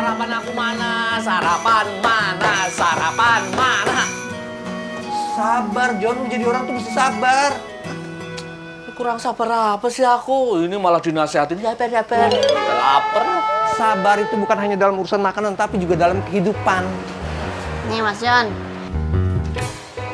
Sarapan aku mana? Sarapan mana? Sarapan mana? Sabar, John. Jadi orang tuh mesti sabar. Kurang sabar apa sih aku? Ini malah dinasihatin. Sabar. Udah lapar. Sabar itu bukan hanya dalam urusan makanan, tapi juga dalam kehidupan. Nih Mas John.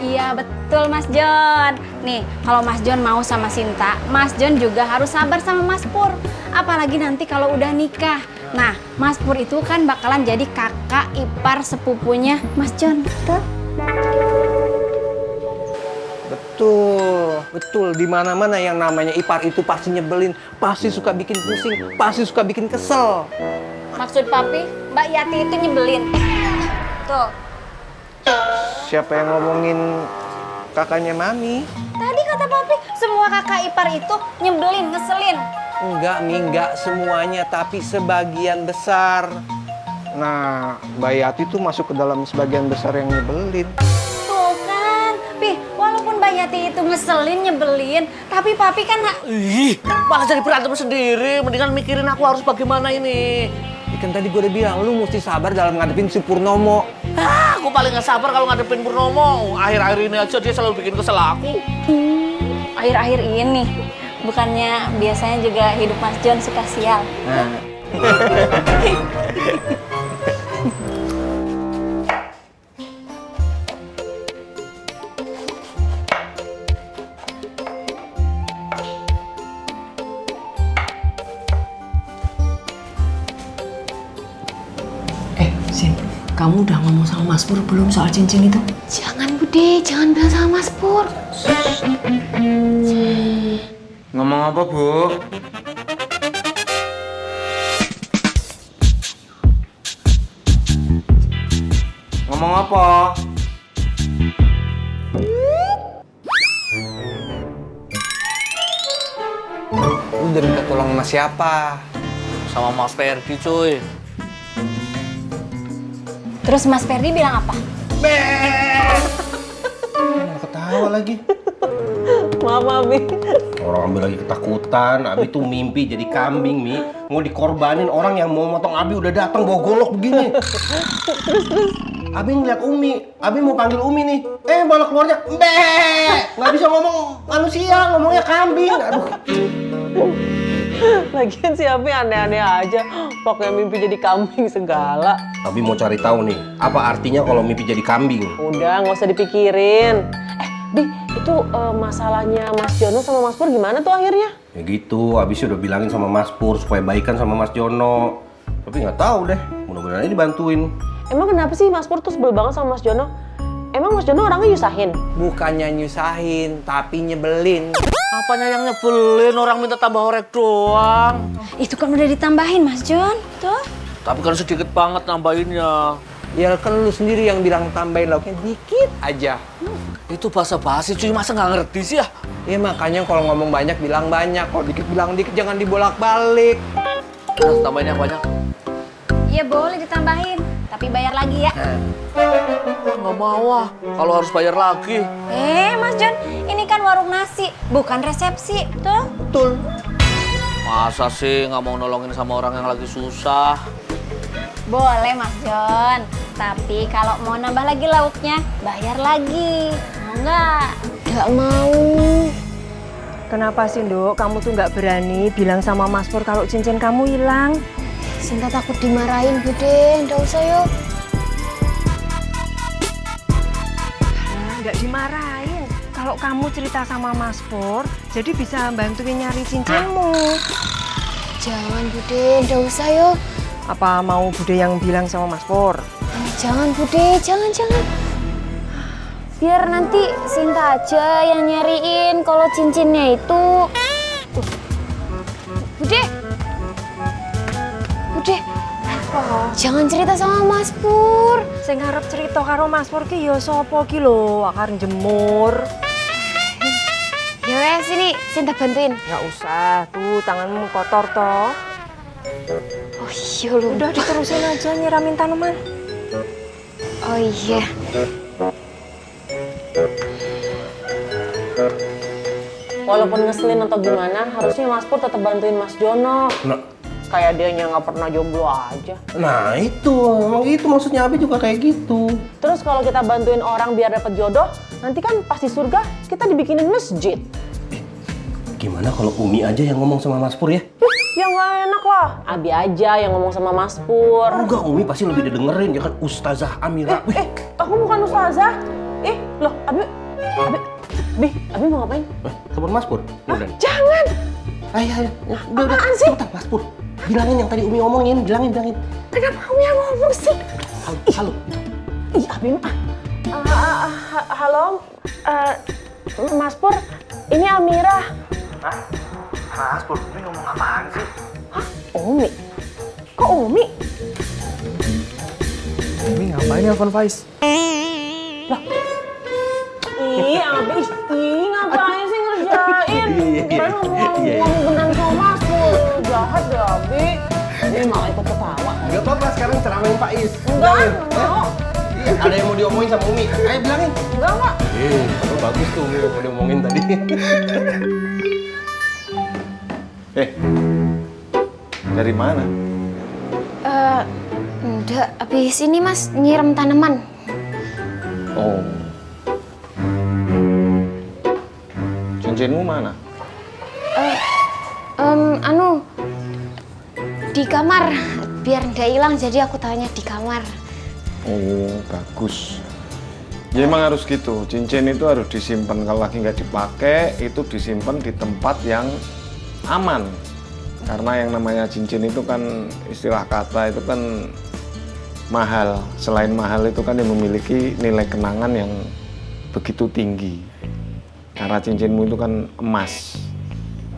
Iya betul Mas John. Nih kalau Mas John mau sama Sinta, Mas John juga harus sabar sama Mas Pur. Apalagi nanti kalau udah nikah. Nah Mas Pur itu kan bakalan jadi kakak ipar sepupunya Mas John. Betul? Betul. Di mana-mana yang namanya ipar itu pasti nyebelin, pasti suka bikin pusing, pasti suka bikin kesel. Maksud papi, Mbak Yati itu nyebelin. Tuh. Siapa yang ngomongin kakaknya Mami? Tadi kata papi, semua kakak ipar itu nyebelin, ngeselin. Enggak semuanya, tapi sebagian besar. Nah, Mbak Yati tuh masuk ke dalam sebagian besar yang nyebelin. Tuh kan, Pi, walaupun Mbak Yati itu ngeselin, nyebelin, tapi papi kan Ih, malah jadi berantem sendiri. Mendingan mikirin aku harus bagaimana ini. Kan tadi gue udah bilang, lu mesti sabar dalam ngadepin si Purnomo. Aku paling gak sabar kalau ngadepin Purnomo. Akhir-akhir ini aja dia selalu bikin kesel aku. akhir-akhir ini. Bukannya biasanya juga hidup Mas John suka sial. Sin, kamu udah ngomong sama Mas Pur belum soal cincin itu? Jangan Bude, jangan bilang sama Mas Pur. Ngomong apa, Bu? Ngomong apa? Lu udah minta tolong sama siapa? Sama Mas Ferdi, cuy. Terus Mas Ferdi bilang apa? Malah ketawa lagi. Maaf, Abi. Orang Abi lagi ketakutan, Abi tuh mimpi jadi kambing, Mi. Mau dikorbanin orang yang mau motong Abi udah datang bawa golok begini. Abi ngeliat Umi, Abi mau panggil Umi nih. Malah keluarnya, nggak bisa ngomong manusia, ngomongnya kambing. Aduh. Lagian si Abi aneh-aneh aja, pakai mimpi jadi kambing segala. Abi mau cari tahu nih, apa artinya kalau mimpi jadi kambing? Udah, nggak usah dipikirin. Bi, itu masalahnya Mas Jono sama Mas Pur gimana tuh akhirnya? Ya gitu, Abi sih udah bilangin sama Mas Pur supaya baikan sama Mas Jono. Tapi nggak tahu deh, mudah-mudahan ini dibantuin. Emang kenapa sih Mas Pur tuh sebel banget sama Mas Jono? Emang Mas Jono orangnya nyusahin? Bukannya nyusahin, tapi nyebelin. Apanya yang nyebelin, orang minta tambah orek doang. Itu kan udah ditambahin Mas John. Tuh. Tapi kan sedikit banget nambahinnya. Ya kan lu sendiri yang bilang tambahin lauknya dikit aja. Itu basa-basi cuy, masa nggak ngerti sih ya? Ya makanya kalau ngomong banyak bilang banyak, kalau dikit bilang dikit, jangan dibolak-balik. Terus tambahin yang banyak. Iya boleh ditambahin, tapi bayar lagi ya. Nggak mau ah, kalau harus bayar lagi. Mas John, ini kan warung nasi, bukan resepsi. Tuh. Betul. Masa sih nggak mau nolongin sama orang yang lagi susah? Boleh Mas John, tapi kalau mau nambah lagi lauknya, bayar lagi. Mau nggak? Gak mau. Kenapa sih, Nduk? Kamu tuh nggak berani bilang sama Mas Pur kalau cincin kamu hilang? Sinta takut dimarahin, Bude. Nggak usah yuk. Nggak dimarahin. Kalau kamu cerita sama Mas Pur, jadi bisa bantuin nyari cincinmu. Jangan, Bude. Nggak usah yuk. Apa mau Bude yang bilang sama Mas Pur? Jangan, Bude. Jangan. Biar nanti Sinta aja yang nyariin kalau cincinnya itu. Bude. Jangan cerita sama Mas Pur. Sing arep cerita karo Mas Pur ki ya sapa ki lho, akar jemur. Ya wes sini, Sinta bantuin. Nggak usah, tuh tanganmu kotor toh. Oh iya lu. Udah diterusin aja nyiramin tanaman. Oh iya. Walaupun ngeselin atau gimana, harusnya Mas Pur tetap bantuin Mas Jono. Nah, Kayak dianya nggak pernah jomblo aja. Nah itu, emang gitu maksudnya Abi juga kayak gitu. Terus kalau kita bantuin orang biar dapat jodoh, nanti kan pasti surga kita dibikinin masjid. Gimana kalau Umi aja yang ngomong sama Mas Pur ya? Ya nggak enak lah. Abi aja yang ngomong sama Mas Pur. Enggak, Umi pasti lebih didengerin, ya kan Ustazah Amira. Wih, Aku bukan ustazah. Loh, Abi mau ngapain? telepon Mas Pur. Udah. Jangan. Ayo. Udah. Apaan sih? Cepetan, Mas Pur. Bilangin yang tadi Umi ngomongin, bilangin. Kenapa kamu yang ngomong sih? Halo. Ih, Abi mah. Halo, Mas Pur. Ini Amira. Hah? Mas Pur, ini ngomong apaan sih? Umi. Kok Umi? Umi ngapain nelfon Faiz? Ih, Abi, ngapain sih ngerjain? Kirain ngomong beneran sama Mas Pur. Jahat deh, Abi. Ini malah ikut ketawa. Gak apa-apa, sekarang ceramain Faiz. Enggak mau. Iya, ada yang mau diomongin sama Umi. Ayo bilangin. Enggak. Bagus tuh Umi yang mau diomongin tadi. Dari mana? Enggak, habis ini Mas nyiram tanaman. Oh. Cincinmu mana? Di kamar, biar nggak hilang jadi aku tanya di kamar. Oh, bagus. Ya emang harus gitu. Cincin itu harus disimpan. Kalau lagi nggak dipakai, itu disimpan di tempat yang aman. Karena yang namanya cincin itu kan istilah kata itu kan mahal. Selain mahal itu kan yang memiliki nilai kenangan yang begitu tinggi. Karena cincinmu itu kan emas.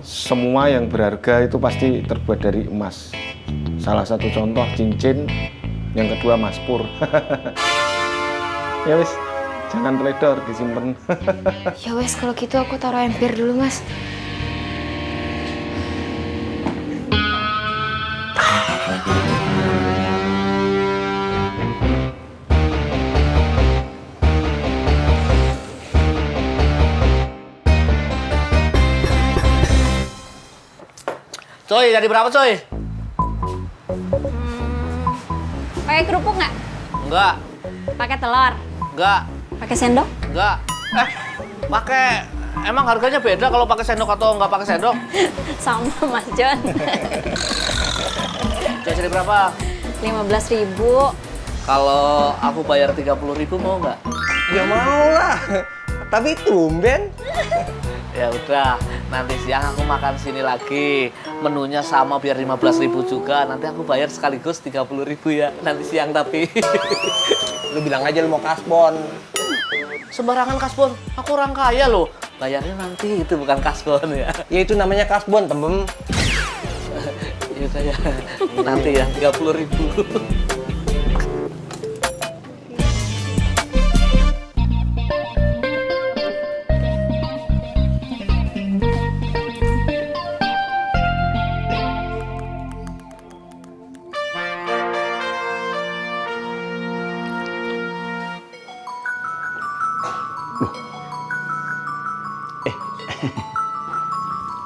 Semua yang berharga itu pasti terbuat dari emas. Salah satu contoh cincin, yang kedua Mas Pur. Ya wis, jangan teledor, disimpan. Ya wes kalau gitu aku taruh ember dulu Mas. Coy, jadi berapa coy? Pakai kerupuk nggak? Enggak, Pakai telur? enggak, Pakai sendok? enggak. Pakai. Emang harganya beda kalau pakai sendok atau nggak pakai sendok? Sama Mas John. Coy, jadi berapa? 15.000. Kalau aku bayar 30.000 mau nggak? Ya mau lah, tapi tumben. Ya udah, nanti siang aku makan sini lagi. Menunya sama biar 15.000 juga. Nanti aku bayar sekaligus 30.000 ya. Nanti siang tapi. Lu bilang aja lu mau kasbon. Sembarangan kasbon. Aku orang kaya loh. Bayarnya nanti itu bukan kasbon ya. Ya itu namanya kasbon, tembem. Ya udah ya. Nanti ya 30.000.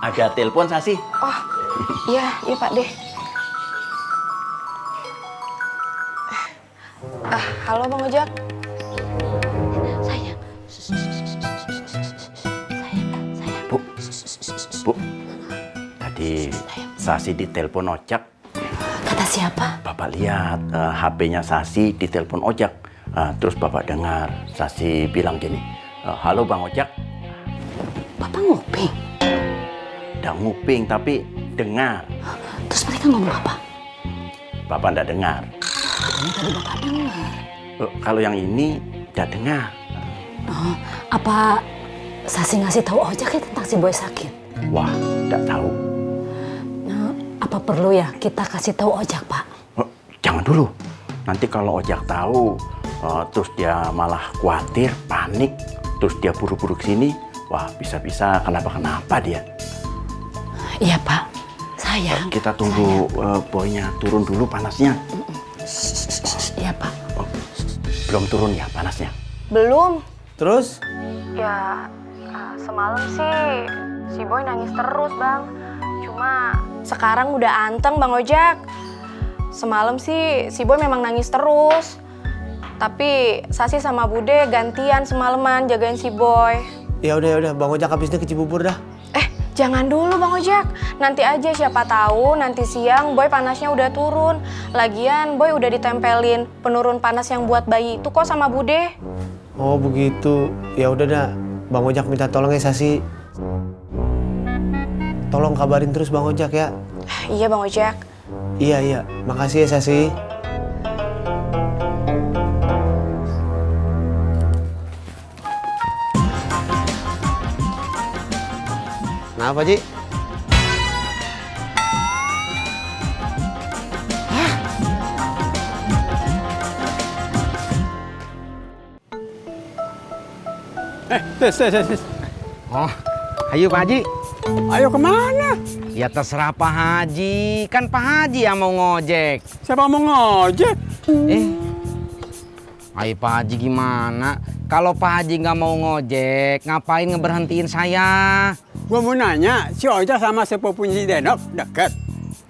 Ada telepon Sasi. Oh, iya Pak deh. Halo Bang Ojak. Sayang. Bu, tadi Sasi ditelepon Ojak. Kata siapa? Bapak lihat HP-nya Sasi ditelepon Ojak. Terus Bapak dengar Sasi bilang gini, halo Bang Ojak. Bapak nguping. Udah nguping tapi dengar. Terus mereka ngomong apa? Bapak nggak dengar. Katanya tadi Bapak dengar. Kalau yang ini udah dengar. Oh, apa Sasi ngasih tahu Ojak ya tentang si Boy sakit? Wah, nggak tahu. Apa perlu ya kita kasih tahu Ojak, Pak? Jangan dulu. Nanti kalau Ojak tahu, terus dia malah khawatir, panik, terus dia buru-buru kesini, wah bisa-bisa kenapa-kenapa dia. Iya, Pak. Sayang. Kita tunggu boynya turun dulu panasnya. Iya, Pak. Belum turun ya panasnya? Belum. Terus? Ya, semalam sih si Boy nangis terus, Bang. Cuma Sekarang udah anteng Bang Ojak. Semalam sih si Boy memang nangis terus. Tapi Sasi sama Bude gantian semalaman jagain si Boy. Ya udah, Bang Ojak habisnya ke Cibubur dah. Jangan dulu Bang Ojak. Nanti aja siapa tahu nanti siang Boy panasnya udah turun. Lagian Boy udah ditempelin penurun panas yang buat bayi itu kok sama Bude. Oh begitu. Ya udah dah. Bang Ojak minta tolong ya Sasi. Tolong kabarin terus Bang Ojak ya. Iya Bang Ojak. Iya. Makasih ya Sasi. Kenapa, Ji? Tes. Oh, ayo Pak Haji. Ayo kemana? Ya terserah Pak Haji. Kan Pak Haji yang mau ngojek. Siapa mau ngojek? Ayo Pak Haji gimana? Kalau Pak Haji nggak mau ngojek, ngapain ngeberhentiin saya? Gua mau nanya, si Oja sama sepupunya si Denok deket?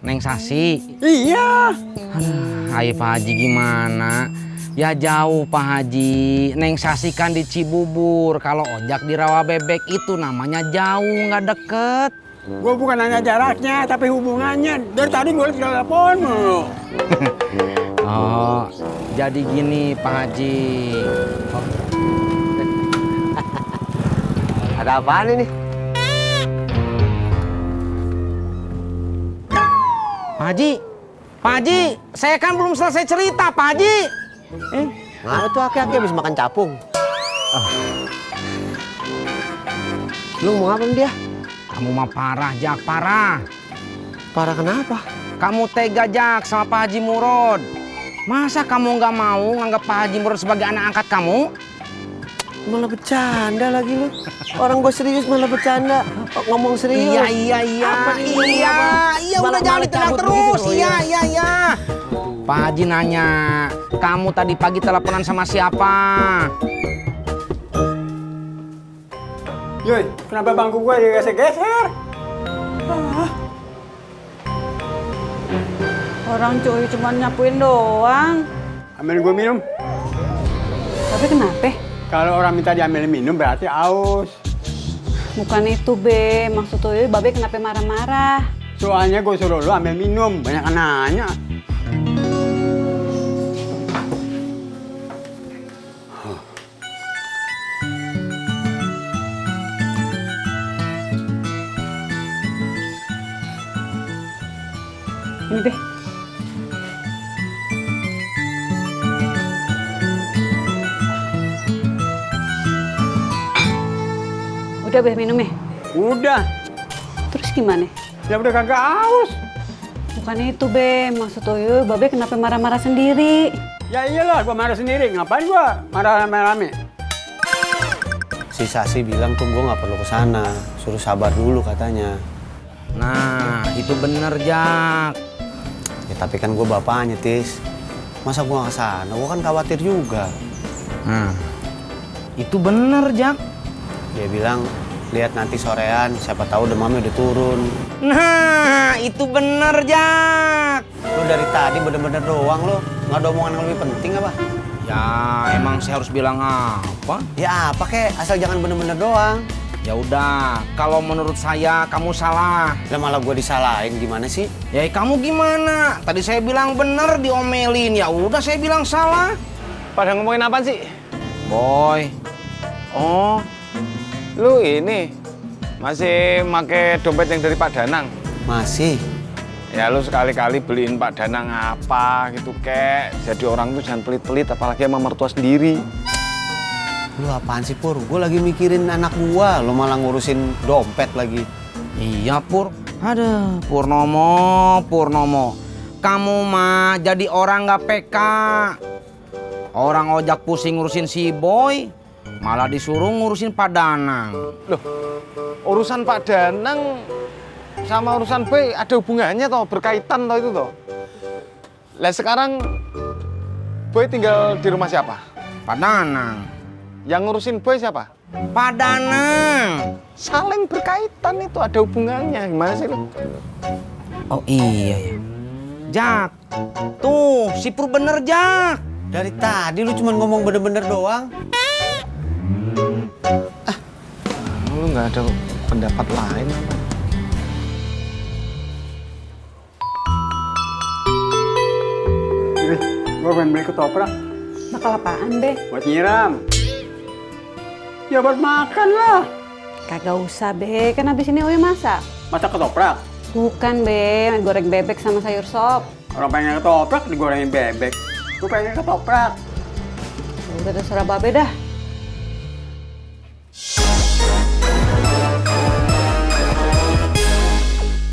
Neng Sasi? Iya. Ayo Pak Haji gimana? Ya jauh Pak Haji. Neng Sasi kan di Cibubur. Kalau ojak di Rawabebek itu namanya jauh, nggak deket. Gua bukan nanya jaraknya, tapi hubungannya. Dari tadi gue liat telepon mulu. Oh, jadi gini Pak Haji. Ada apaan ini? Pak Haji, saya kan belum selesai cerita, Pak Haji. Mana tuh aki-aki habis makan capung? Lu mau apa sama dia? Kamu mah parah, Jak, parah. Parah kenapa? Kamu tega, Jak, sama Pak Haji Murod. Masa kamu nggak mau nganggap Pak Haji Murod sebagai anak angkat kamu? Malah bercanda lagi lu. Orang gue serius malah bercanda. Ngomong serius. Iya. Udah jangan ditenang terus. Iya. Pak Haji nanya, kamu tadi pagi teleponan sama siapa? Yoi, kenapa bangku gue digeser-geser? Orang cuy cuma nyapuin doang. Ambil gue minum. Tapi kenapa? Kalau orang minta diambil minum berarti aus. Bukan itu, Be. Maksud tuh, Babe kenapa marah-marah? Soalnya gue suruh lu ambil minum, banyak nanya. Ini, Be. Udah, Be, minum ya? Udah. Terus gimana? Ya udah kagak aus. Bukan itu, Be. Maksud tuh, Babe kenapa marah-marah sendiri? Ya iyalah, gua marah sendiri. Ngapain gua marah rame-rame? Si Sasi bilang tuh gue nggak perlu ke sana, suruh sabar dulu katanya. Nah, itu bener, Jak. Ya tapi kan gue bapaknya, Tis. Masa gue nggak ke sana? Gue kan khawatir juga. Nah, itu bener, Jak. Dia bilang, lihat nanti sorean, siapa tahu demamnya udah turun. Nah, itu bener, Jak. Lo dari tadi bener-bener doang lo, nggak ada omongan yang lebih penting apa? Ya, emang saya harus bilang apa? Ya apa kek, asal jangan bener-bener doang. Ya udah, kalau menurut saya kamu salah. Lah malah gue disalahin gimana sih? Ya kamu gimana? Tadi saya bilang bener diomelin, ya udah saya bilang salah. Pada ngomongin apa sih? Boy. Oh, lu ini masih make dompet yang dari Pak Danang? Masih. Ya lu sekali-kali beliin Pak Danang apa gitu kek. Jadi orang tuh jangan pelit-pelit apalagi sama mertua sendiri. Lu apaan sih Pur? Gue lagi mikirin anak gua, lu malah ngurusin dompet lagi. Iya Pur. Aduh, Purnomo. Kamu mah jadi orang nggak peka. Orang ojak pusing ngurusin si Boy, malah disuruh ngurusin Pak Danang. Loh, urusan Pak Danang sama urusan Boy ada hubungannya toh, berkaitan toh itu toh. Lah sekarang Boy tinggal di rumah siapa? Pak Danang. Yang ngurusin Boy siapa? Pak Danang. Saling berkaitan itu, ada hubungannya. Gimana sih lu? Oh iya ya. Jak, tuh si Pur bener Jak. Dari tadi lu cuma ngomong bener-bener doang. Lu nggak ada pendapat lain apa? Gue pengen beli ketoprak. Bakal apaan, Be? Buat nyiram. Ya buat makan lah. Kagak usah, Be. Kan habis ini Oyo masak. Masak ketoprak. Bukan, Be. Goreng bebek sama sayur sop. Orang pengen ketoprak digorengin bebek. Gue pengen ketoprak. Udah terserah Babe dah.